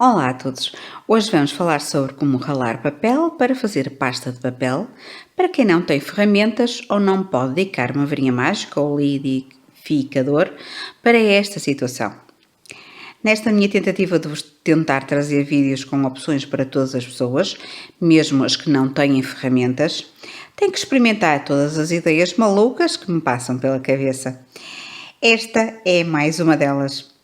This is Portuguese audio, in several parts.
Olá a todos! Hoje vamos falar sobre como ralar papel para fazer pasta de papel para quem não tem ferramentas ou não pode dedicar uma varinha mágica ou liquidificador para esta situação. Nesta minha tentativa de vos tentar trazer vídeos com opções para todas as pessoas, mesmo as que não têm ferramentas, tenho que experimentar todas as ideias malucas que me passam pela cabeça. Esta é mais uma delas.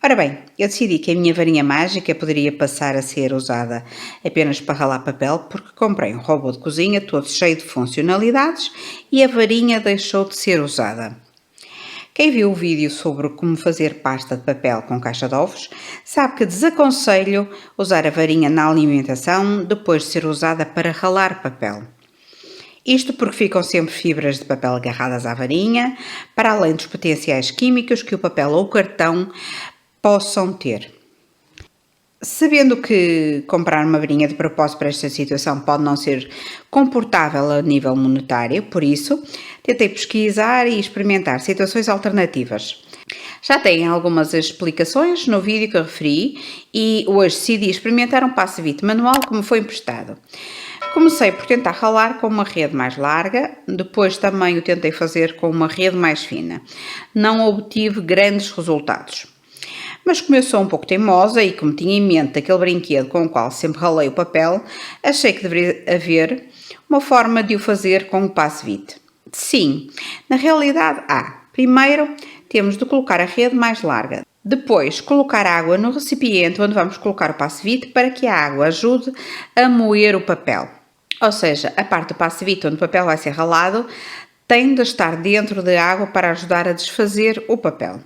Ora bem, eu decidi que a minha varinha mágica poderia passar a ser usada apenas para ralar papel porque comprei um robô de cozinha todo cheio de funcionalidades e a varinha deixou de ser usada. Quem viu o vídeo sobre como fazer pasta de papel com caixa de ovos sabe que desaconselho usar a varinha na alimentação depois de ser usada para ralar papel. Isto porque ficam sempre fibras de papel agarradas à varinha, para além dos potenciais químicos que o papel ou o cartão possam ter. Sabendo que comprar uma varinha de propósito para esta situação pode não ser confortável a nível monetário, por isso tentei pesquisar e experimentar situações alternativas. Já tem algumas explicações no vídeo que eu referi e hoje decidi experimentar um passo-vite manual que me foi emprestado. Comecei por tentar ralar com uma rede mais larga, depois também o tentei fazer com uma rede mais fina. Não obtive grandes resultados. Mas como eu sou um pouco teimosa e como tinha em mente aquele brinquedo com o qual sempre ralei o papel, achei que deveria haver uma forma de o fazer com o passo-vite. Sim, na realidade há. Primeiro, temos de colocar a rede mais larga. Depois, colocar água no recipiente onde vamos colocar o passo-vite para que a água ajude a moer o papel. Ou seja, a parte do passo-vite onde o papel vai ser ralado tem de estar dentro de água para ajudar a desfazer o papel.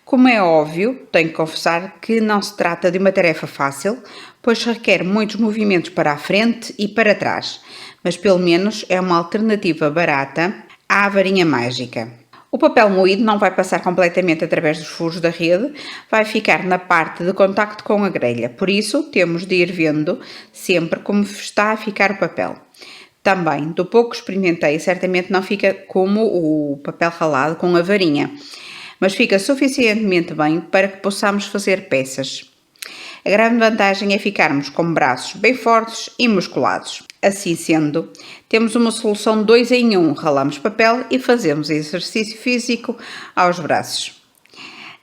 Como é óbvio, tenho que confessar que não se trata de uma tarefa fácil, pois requer muitos movimentos para a frente e para trás, mas pelo menos é uma alternativa barata à varinha mágica. O papel moído não vai passar completamente através dos furos da rede, vai ficar na parte de contacto com a grelha, por isso temos de ir vendo sempre como está a ficar o papel. Também, do pouco que experimentei, certamente não fica como o papel ralado com a varinha, mas fica suficientemente bem para que possamos fazer peças. A grande vantagem é ficarmos com braços bem fortes e musculados. Assim sendo, temos uma solução 2 em 1, ralamos papel e fazemos exercício físico aos braços.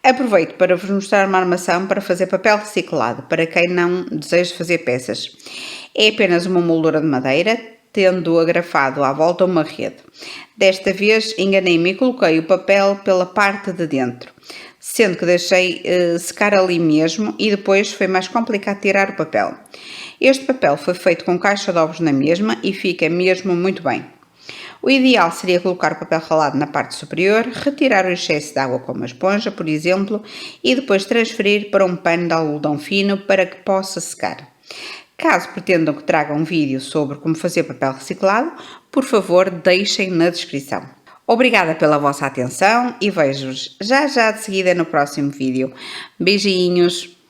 Aproveito para vos mostrar uma armação para fazer papel reciclado, para quem não deseja fazer peças. É apenas uma moldura de madeira, tendo agrafado à volta uma rede. Desta vez enganei-me e coloquei o papel pela parte de dentro, sendo que deixei secar ali mesmo e depois foi mais complicado tirar o papel. Este papel foi feito com caixa de ovos na mesma e fica mesmo muito bem. O ideal seria colocar o papel ralado na parte superior, retirar o excesso de água com uma esponja, por exemplo, e depois transferir para um pano de algodão fino para que possa secar. Caso pretendam que traga um vídeo sobre como fazer papel reciclado, por favor deixem na descrição. Obrigada pela vossa atenção e vejo-vos já de seguida no próximo vídeo. Beijinhos!